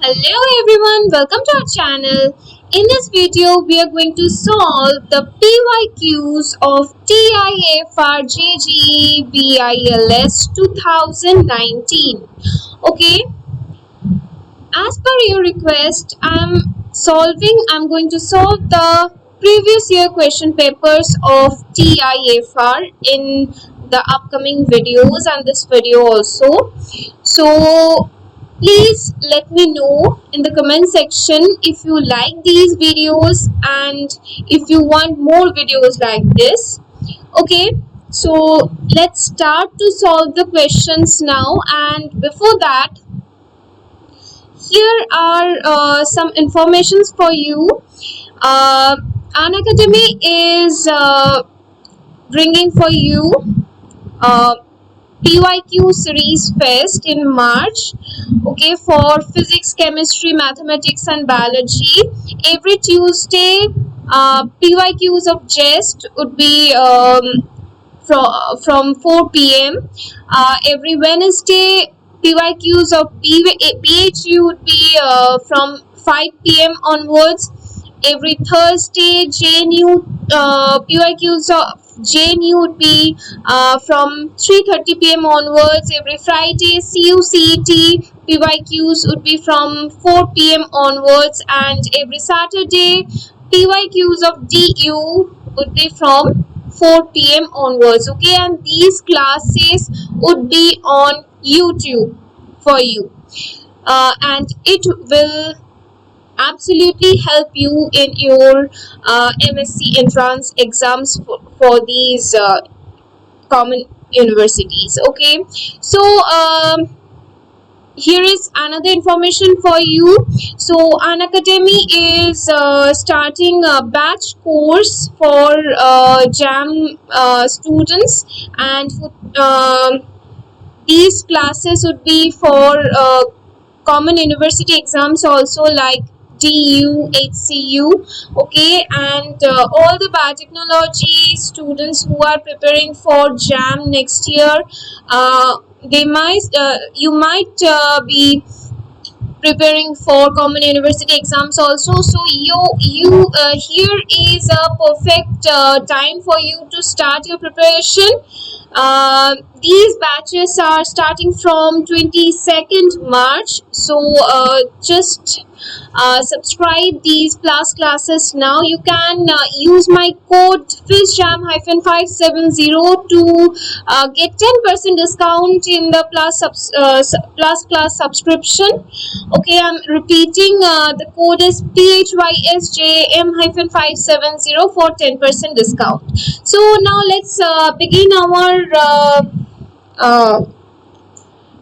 Hello everyone, welcome to our channel. In this video, we are going to solve the PYQs of TIFR JEE BILS 2019. Okay, as per your request, I'm going to solve the previous year question papers of TIFR in the upcoming videos and this video also. So please let me know in the comment section if you like these videos and if you want more videos like this. Okay, so let's start to solve the questions now, and before that, here are some informations for you. Unacademy is bringing for you PYQ series fest in March, okay, for physics, chemistry, mathematics and biology. Every Tuesday, PYQs of GEST would be from 4 p.m. Every Wednesday, PYQs of BHU would be from 5 p.m. onwards. Every Thursday, JNU PYQs of JNU would be from 3:30 p.m. onwards. Every Friday, CUCET PYQs would be from 4 p.m. onwards, and every Saturday, PYQs of DU would be from 4 p.m. onwards. Okay, and these classes would be on YouTube for you, and it will absolutely help you in your MSc entrance exams for these common universities. Okay, so here is another information for you. So Unacademy is starting a batch course for JAM students, and these classes would be for common university exams also, like DU, HCU, okay, and all the biotechnology students who are preparing for JAM next year, you might be preparing for common university exams also. So here is a perfect time for you to start your preparation. These batches are starting from 22nd March, so just subscribe these plus classes now. You can use my code FIZJAM-570 to get 10% discount in the plus class subscription. Okay, I'm repeating, the code is PHYSJM-570 for 10% discount. So now let's begin our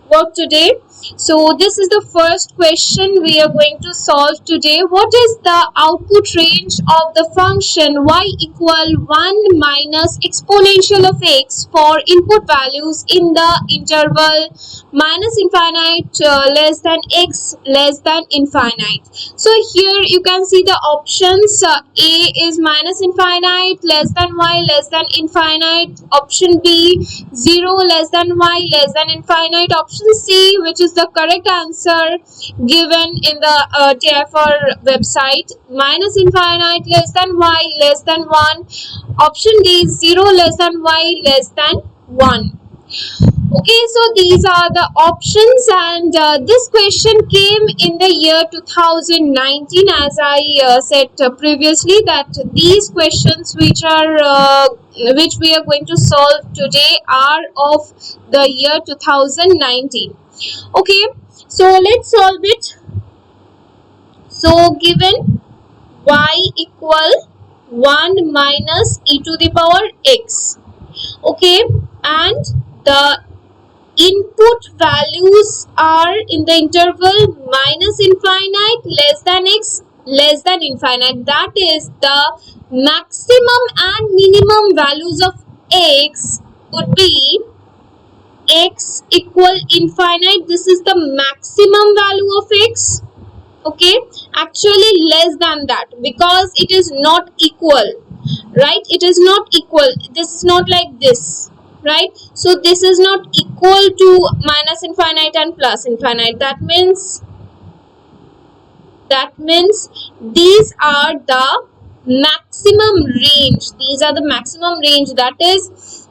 work today. So this is the first question we are going to solve today. What is the output range of the function y equal 1 minus exponential of x for input values in the interval minus infinite less than x less than infinite? So here you can see the options. A is minus infinite less than y less than infinite. Option B, 0 less than y less than infinite. Option C, which is the correct answer given in the TIFR website, minus infinite less than y less than 1. Option D, 0 less than y less than 1. Okay, so these are the options, and this question came in the year 2019, as I said previously, that these questions which we are going to solve today are of the year 2019. Okay, so let's solve it. So given y equal 1 minus e to the power x, okay, and the input values are in the interval minus infinite less than x less than infinite. That is, the maximum and minimum values of x would be x equal infinite. This is the maximum value of x. Okay, actually less than that, because it is not equal, right? It is not equal. This is not like this, right? So this is not equal to minus infinite and plus infinite. That means That means these are the maximum range. These are the maximum range. That is,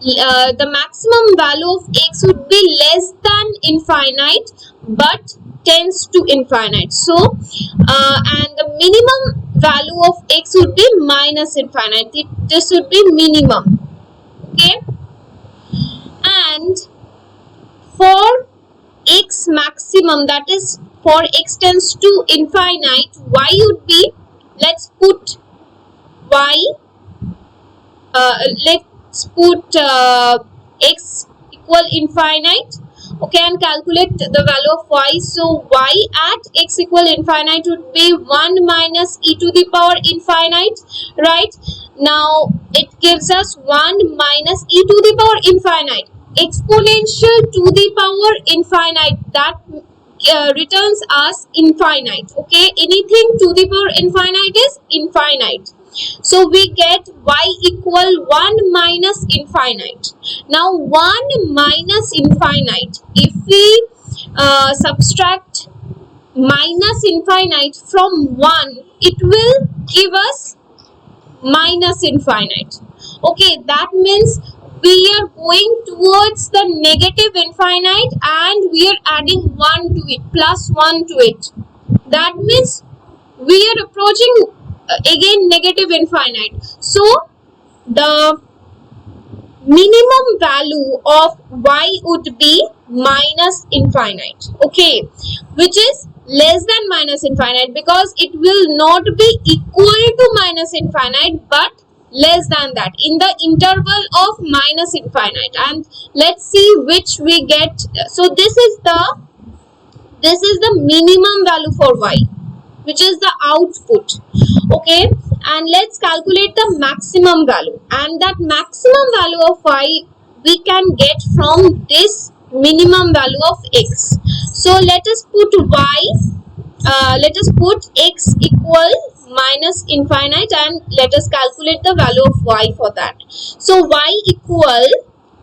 the maximum value of x would be less than infinite but tends to infinite. So, and the minimum value of x would be minus infinite. This would be minimum. Okay, and for x maximum, that is for x tends to infinite, y would be, let's put y, let's put x equal infinite, okay, and calculate the value of y. So y at x equal infinite would be 1 minus e to the power infinite, right? Now it gives us 1 minus e to the power infinite, exponential to the power infinite, that returns us infinite. Okay, anything to the power infinite is infinite. So we get y equal 1 minus infinite. Now 1 minus infinite, if we subtract minus infinite from 1, it will give us minus infinite. Okay, that means we are going towards the negative infinite and we are adding 1 to it, plus 1 to it. That means we are approaching again negative infinite. So the minimum value of y would be minus infinite, okay, which is less than minus infinite, because it will not be equal to minus infinite but less than that, in the interval of minus infinite. And let's see which we get. So this is the minimum value for y, which is the output, okay, and let's calculate the maximum value, and that maximum value of y we can get from this minimum value of x. So let us put x equal minus infinite and let us calculate the value of y for that. So y equal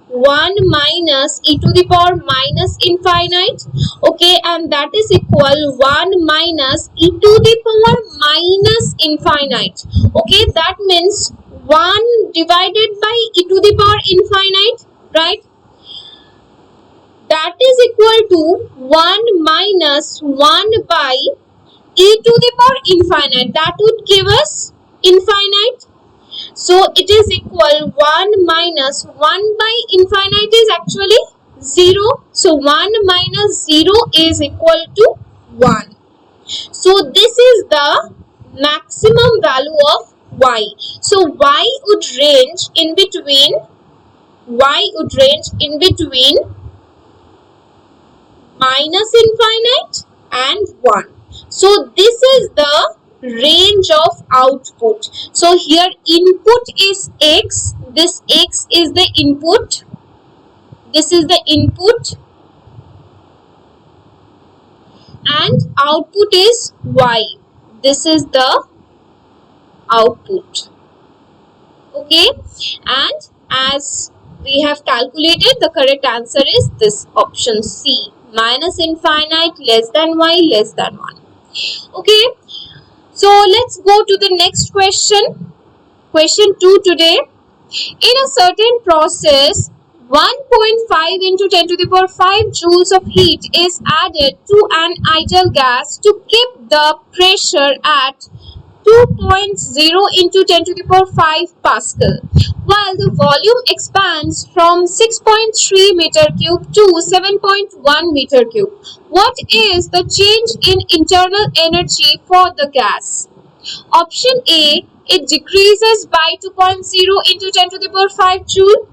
1 minus e to the power minus infinite, okay, and that is equal 1 minus e to the power minus infinite, okay, that means 1 divided by e to the power infinite, right? That is equal to 1 minus 1 by e to the power infinite, that would give us infinite. So it is equal 1 minus 1 by infinite is actually 0. So 1 minus 0 is equal to 1. So this is the maximum value of y. So y would range in between minus infinite and 1. So this is the range of output. So here input is x, this x is the input, this is the input, and output is y, this is the output, okay, and as we have calculated, the correct answer is this option C, minus infinite, less than y, less than 1. Okay, so let's go to the next question. Question 2 today. In a certain process, 1.5 into 10 to the power 5 joules of heat is added to an ideal gas to keep the pressure at 2.0 into 10 to the power 5 Pascal, while the volume expands from 6.3 meter cube to 7.1 meter cube. What is the change in internal energy for the gas? Option A, it decreases by 2.0 into 10 to the power 5 joule.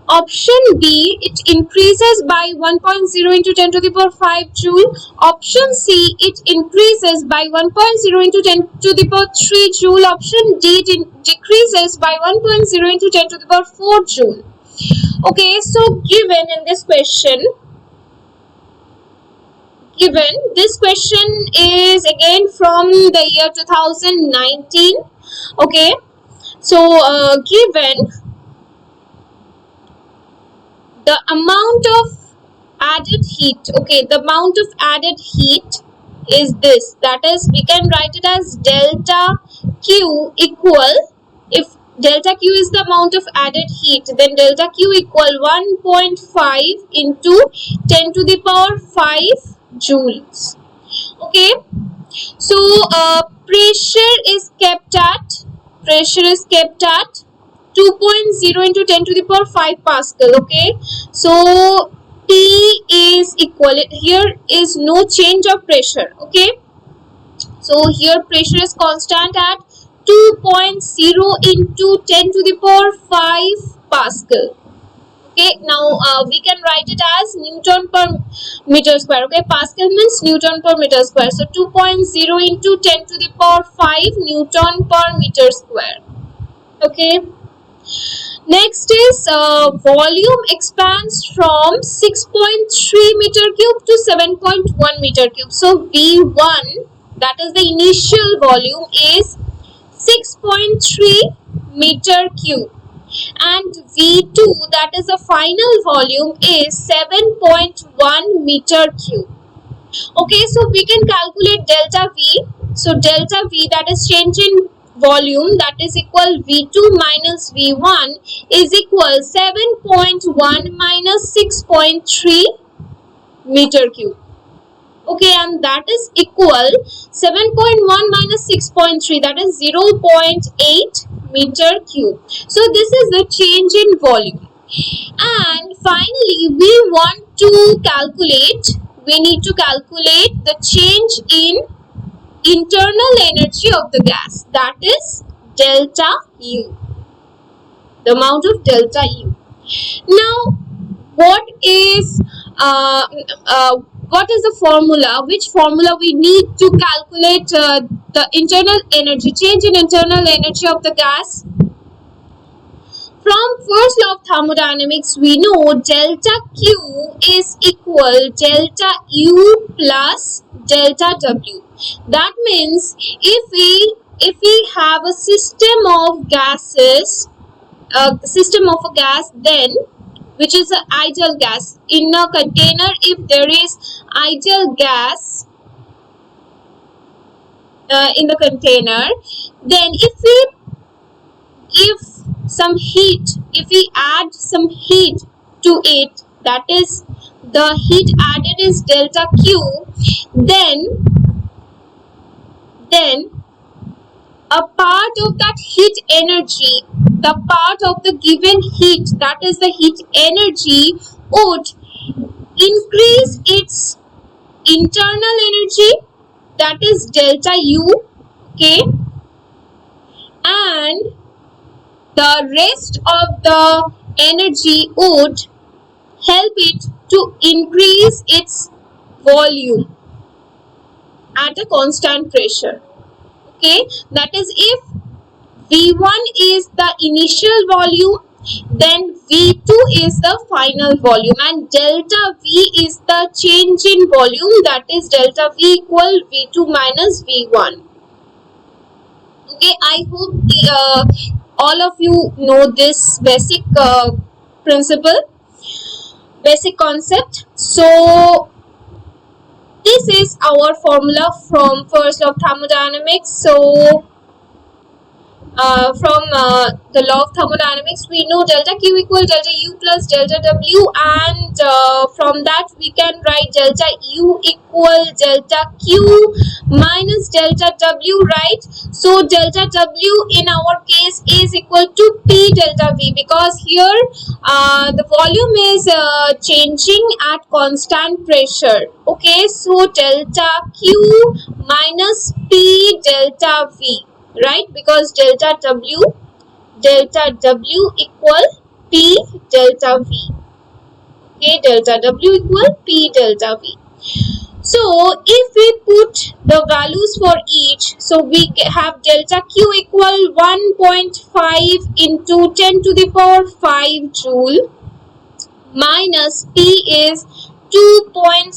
Option B, it increases by 1.0 into 10 to the power 5 joule. Option C, it increases by 1.0 into 10 to the power 3 joule. Option D, it decreases by 1.0 into 10 to the power 4 joule. Okay, so given this question is again from the year 2019. Okay, so given the amount of added heat, okay, the amount of added heat is this, that is we can write it as delta Q equal, if delta Q is the amount of added heat, then delta Q equal 1.5 into 10 to the power 5 joules. Okay, so pressure is kept at 2.0 into 10 to the power 5 Pascal. Okay, so P is equal, here is no change of pressure. Okay, so here pressure is constant at 2.0 into 10 to the power 5 Pascal. Okay, now we can write it as Newton per meter square. Okay, Pascal means Newton per meter square. So 2.0 into 10 to the power 5 Newton per meter square. Okay. Next is volume expands from 6.3 meter cube to 7.1 meter cube. So V1, that is the initial volume, is 6.3 meter cube, and V2, that is the final volume, is 7.1 meter cube. Okay, so we can calculate delta V. So delta V, that is change in volume, that is equal V2 minus V1 is equal 7.1 minus 6.3 meter cube. Okay, and that is equal 7.1 minus 6.3, that is 0.8 meter cube. So this is the change in volume. And finally, we need to calculate the change in internal energy of the gas, that is delta U, the amount of delta U. Now, what is the formula? Which formula we need to calculate the internal energy, change in internal energy of the gas? From first law of thermodynamics, we know delta Q is equal delta U plus delta W. That means if we have a system of gases, then which is an ideal gas in a container, if there is ideal gas in the container, then if we give some heat, if we add some heat to it, that is the heat added is delta Q, then a part of that heat energy, the part of the given heat, that is the heat energy, would increase its internal energy, that is delta U. Okay, and the rest of the energy would help it to increase its volume at a constant pressure. Okay, that is if V1 is the initial volume, then V2 is the final volume, and delta V is the change in volume, that is delta V equal V2 minus V1. Okay, I hope all of you know this basic principle, basic concept. So this is our formula from first law of thermodynamics. So from the law of thermodynamics, we know delta Q equal delta U plus delta W, and from that we can write delta U equal delta Q minus delta W, right? So delta W in our case is equal to P delta V, because here the volume is changing at constant pressure. Okay, so delta Q minus P delta V, right? Because delta W equal P delta V. Okay, delta W equal P delta V. So if we put the values for each, so we have delta Q equal 1.5 into 10 to the power 5 joule, minus P is 2.0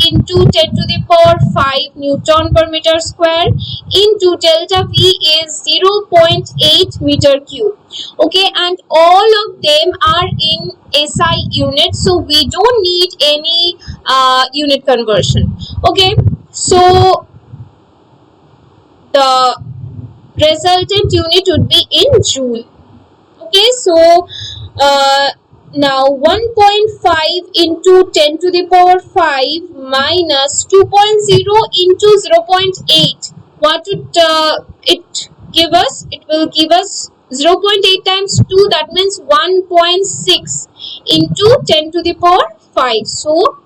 into 10 to the power 5 Newton per meter square, into delta V is 0.8 meter cube. Okay, and all of them are in SI units, so we don't need any unit conversion. Okay, So the resultant unit would be in joule. Okay, so now 1.5 into 10 to the power 5 minus 2.0 into 0.8. What would it give us? It will give us 0.8 times 2, that means 1.6 into 10 to the power 5. So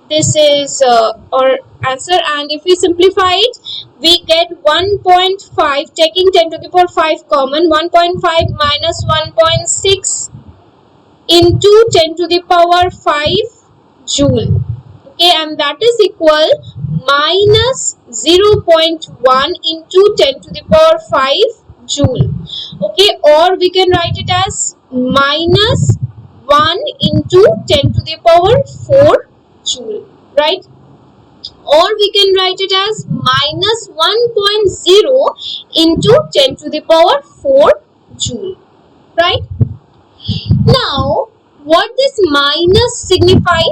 this is our answer, and if we simplify it, we get 1.5, taking 10 to the power 5 common, 1.5 minus 1.6 into 10 to the power 5 joule. Okay, and that is equal minus 0.1 into 10 to the power 5 joule. Okay, or we can write it as minus 1 into 10 to the power 4 joule, right? Or we can write it as minus 1.0 into 10 to the power 4 joule, right? Now, what this minus signify?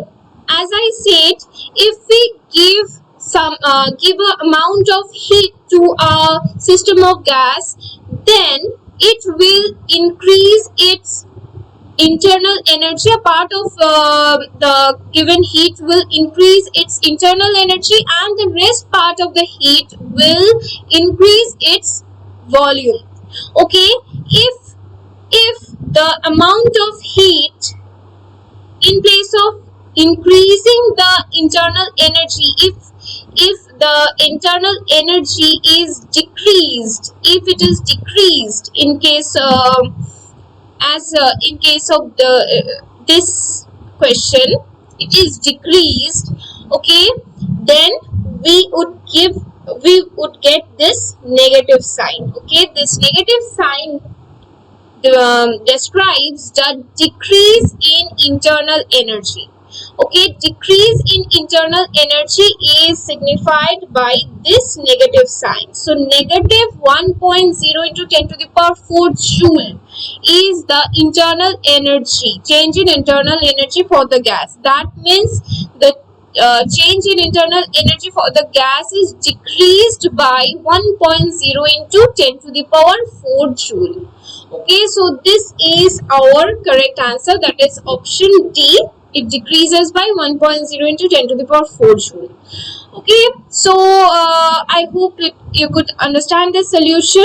As I said, if we give an amount of heat to a system of gas, then it will increase its internal energy. A part of the given heat will increase its internal energy, and the rest part of the heat will increase its volume. Okay, if the amount of heat, in place of increasing the internal energy, if the internal energy is decreased, if it is decreased in case in case of the this question, it is decreased, okay, then we would get this negative sign. Okay, this negative sign describes the decrease in internal energy. Okay, decrease in internal energy is signified by this negative sign. So negative 1.0 into 10 to the power 4 joule is the internal energy, change in internal energy for the gas. That means the change in internal energy for the gas is decreased by 1.0 into 10 to the power 4 joule. Okay, so this is our correct answer, that is option D. It decreases by 1.0 into 10 to the power 4 joule. Okay, so I hope you could understand this solution.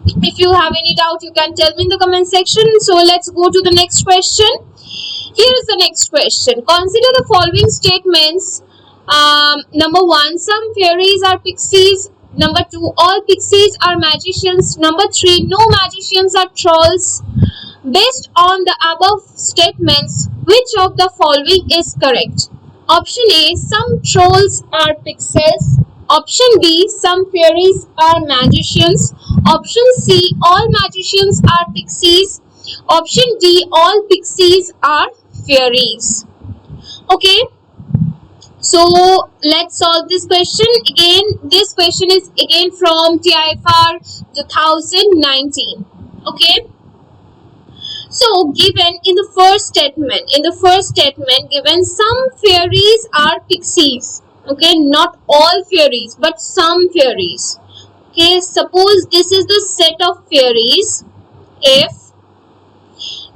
If you have any doubt, you can tell me in the comment section. So let's go to the next question. Here is the next question. Consider the following statements. Number 1, some fairies are pixies. Number 2, all pixies are magicians. Number 3, no magicians are trolls. Based on the above statements, which of the following is correct? Option A, some trolls are pixies. Option B, some fairies are magicians. Option C, all magicians are pixies. Option D, all pixies are fairies. Okay, so let's solve this question again. This question is again from TIFR 2019. Okay, so given in the first statement, given some fairies are pixies. Okay, not all fairies, but some fairies. Okay, suppose this is the set of fairies F,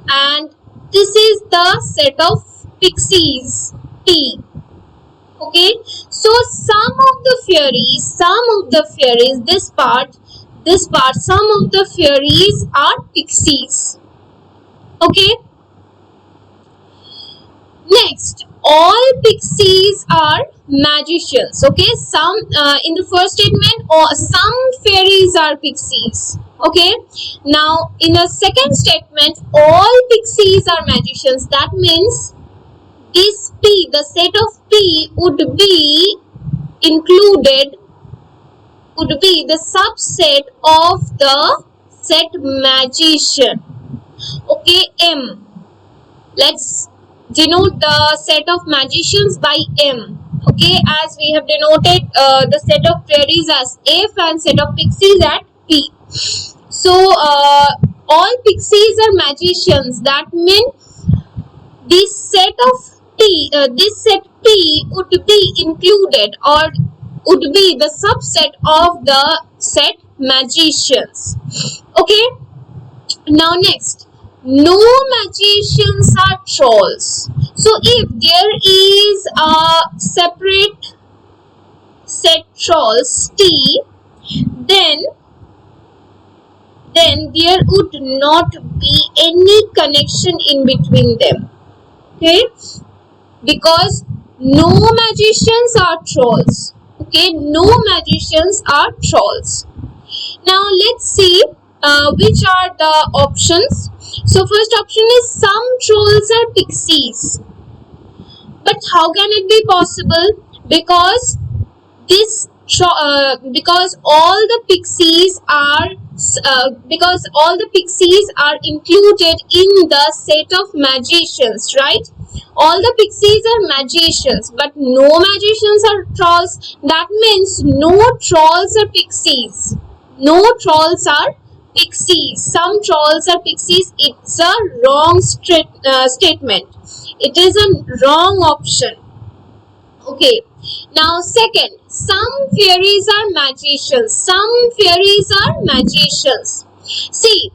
and this is the set of pixies P. Okay, so some of the fairies, this part, some of the fairies are pixies. Okay, next, all pixies are magicians. Okay, some in the first statement, or some fairies are pixies. Okay, now in the second statement, all pixies are magicians. That means this P, the set of P would be included, would be the subset of the set magician. Okay, M. Let's denote the set of magicians by M. Okay, as we have denoted the set of fairies as F and set of pixies at P. So all pixies are magicians. That means this set of P this set P would be included or would be the subset of the set magicians. Okay. Now next, no magicians are trolls. So if there is a separate set trolls T, then there would not be any connection in between them. Okay, because no magicians are trolls. Okay, no magicians are trolls. Now let's see which are the options. So first option is some trolls are pixies. But how can it be possible? Because because all the pixies are included in the set of magicians, right? All the pixies are magicians, but no magicians are trolls. That means no trolls are pixies. No trolls are pixies. Some trolls are pixies. It's a wrong statement. It is a wrong option. Okay. Now second, some fairies are magicians. Some fairies are magicians. See,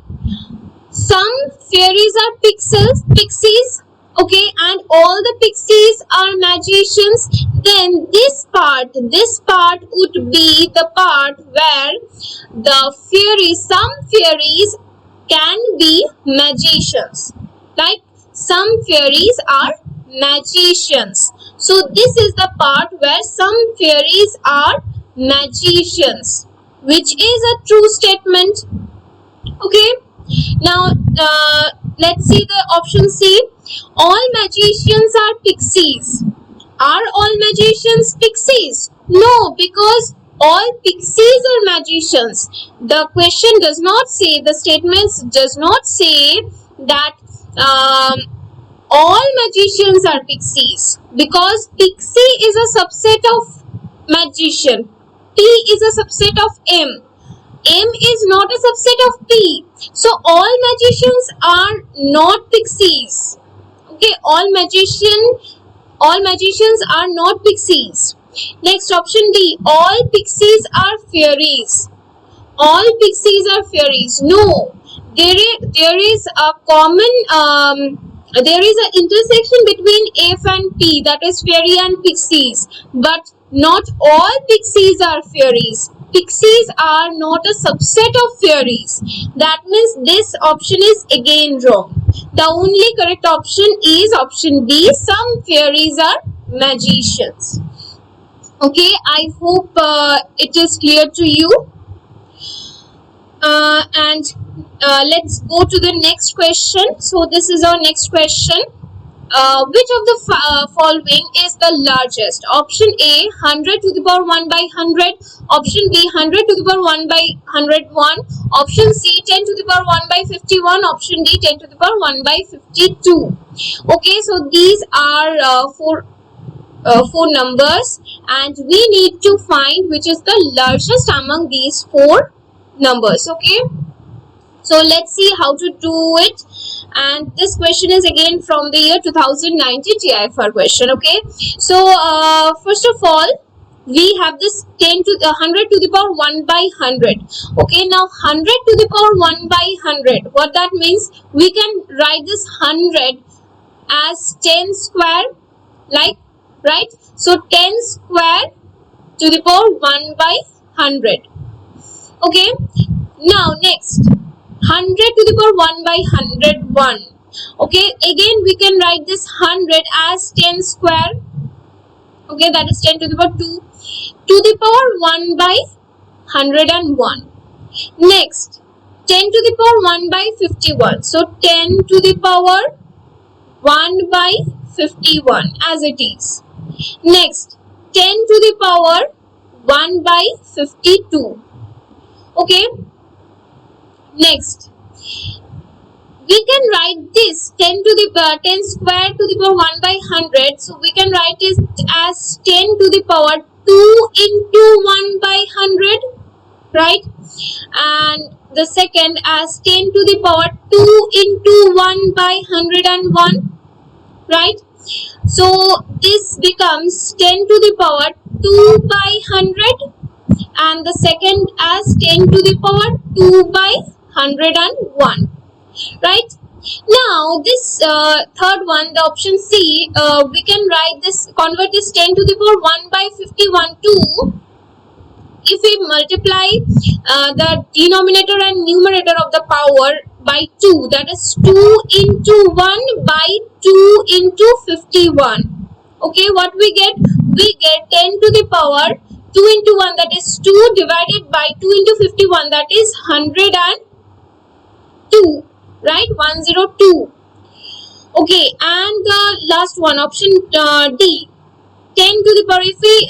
some fairies are pixies. Okay, and all the pixies are magicians. Then this part would be the part where some fairies can be magicians. Like some fairies are magicians. So this is the part where some fairies are magicians, which is a true statement. Okay. Now let's see the option C. All magicians are pixies. Are all magicians pixies? No, because all pixies are magicians. The question does not say, the statements does not say that all magicians are pixies, because pixie is a subset of magician. P is a subset of M. M is not a subset of P. So all magicians are not pixies. Okay, all magicians are not pixies. Next option D. All pixies are fairies. All pixies are fairies. No, there is a common there is an intersection between F and P, that is fairy and pixies, but not all pixies are fairies. Pixies are not a subset of fairies. That means this option is again wrong. The only correct option is option B. Some fairies are magicians. Okay, I hope it is clear to you. And let's go to the next question. So this is our next question. Which of the following is the largest? Option A, 100 to the power 1 by 100. Option B, 100 to the power 1 by 101. Option C, 10 to the power 1 by 51. Option D, 10 to the power 1 by 52. Okay, so these are four numbers, and we need to find which is the largest among these four numbers. Okay, so let's see how to do it. And this question is again from the year 2019 TIFR question. Okay, so first of all, we have this 100 to the power 1 by 100. Okay, now 100 to the power 1 by 100. What that means? We can write this 100 as 10 square, like, right? So 10 square to the power 1 by 100. Okay, now next 100 to the power 1 by 101. Okay, again we can write this 100 as 10 square. Okay, that is 10 to the power 2 to the power 1 by 101. Next 10 to the power 1 by 51. So 10 to the power 1 by 51 as it is. Next 10 to the power 1 by 52. Okay, next we can write this 10 square to the power 1 by 100. So we can write it as 10 to the power 2 into 1 by 100, right? And the second as 10 to the power 2 into 1 by 101, right? So this becomes 10 to the power 2 by 100, and the second as 10 to the power 2 by 101, right? Now this third one, the option C, we can write this, convert this 10 to the power 1 by 51 to, if we multiply the denominator and numerator of the power by 2, that is 2 into 1 by 2 into 51. Okay, what we get? We get 10 to the power 2 into 1, that is 2, divided by 2 into 51, that is 102, right? 102. Okay, and the last one, option D, 10 to the power, if we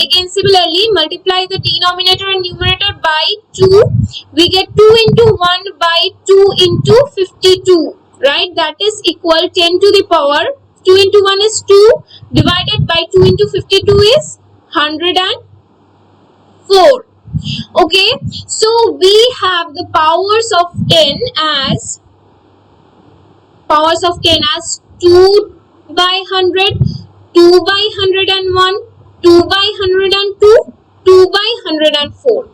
again similarly multiply the denominator and numerator by 2, we get 2 into 1 by 2 into 52, right? That is equal 10 to the power, 2 into 1 is 2, divided by 2 into 52 is 104. Okay, so we have the powers of 10 as 2 by 100, 2 by 101, 2 by 102, 2 by 104.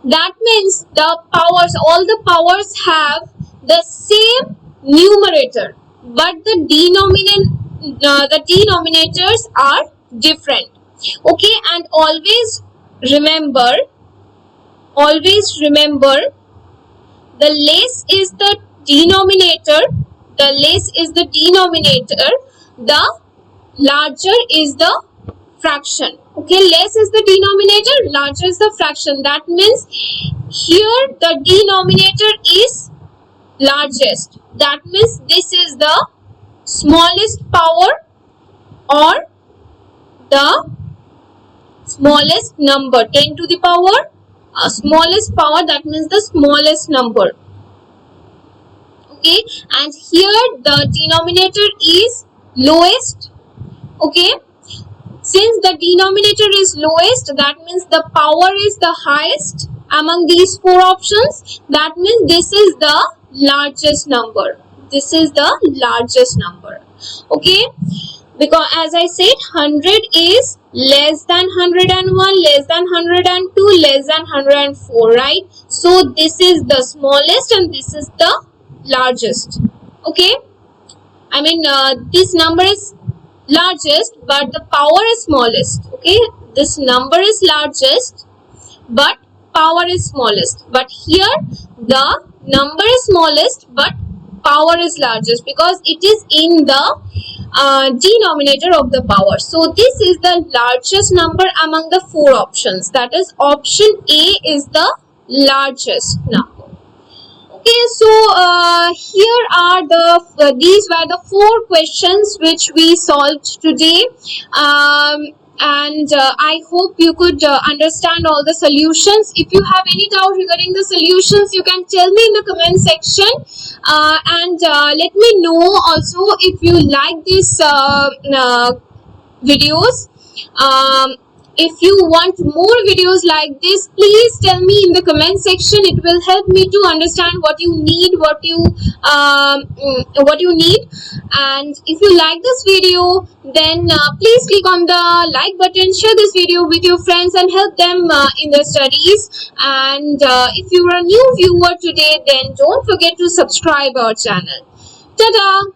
That means the powers, all the powers have the same numerator, but the denominators are different. Okay, and always remember, the less is the denominator, the larger is the fraction. Okay, less is the denominator, larger is the fraction. That means here the denominator is largest. That means this is the smallest power or the smallest number. 10 to the power, smallest power, that means the smallest number. Okay, and here the denominator is lowest. Okay, since the denominator is lowest, that means the power is the highest among these four options. That means this is the largest number. This is the largest number. Okay, because as I said, 100 is less than 101, less than 102, less than 104, right? So this is the smallest and this is the largest. Okay, I mean this number is largest but the power is smallest. Okay, this number is largest but power is smallest, but here the number is smallest but power is largest because it is in the denominator of the power. So this is the largest number among the four options, that is option A is the largest number. Okay, so here are these were the four questions which we solved today, and I hope you could understand all the solutions. If you have any doubt regarding the solutions, you can tell me in the comment section, and let me know also if you like these videos. If you want more videos like this, please tell me in the comment section. It will help me to understand what you need, what you need. And if you like this video, then please click on the like button, share this video with your friends and help them in their studies. And if you are a new viewer today, then don't forget to subscribe our channel. Ta-da!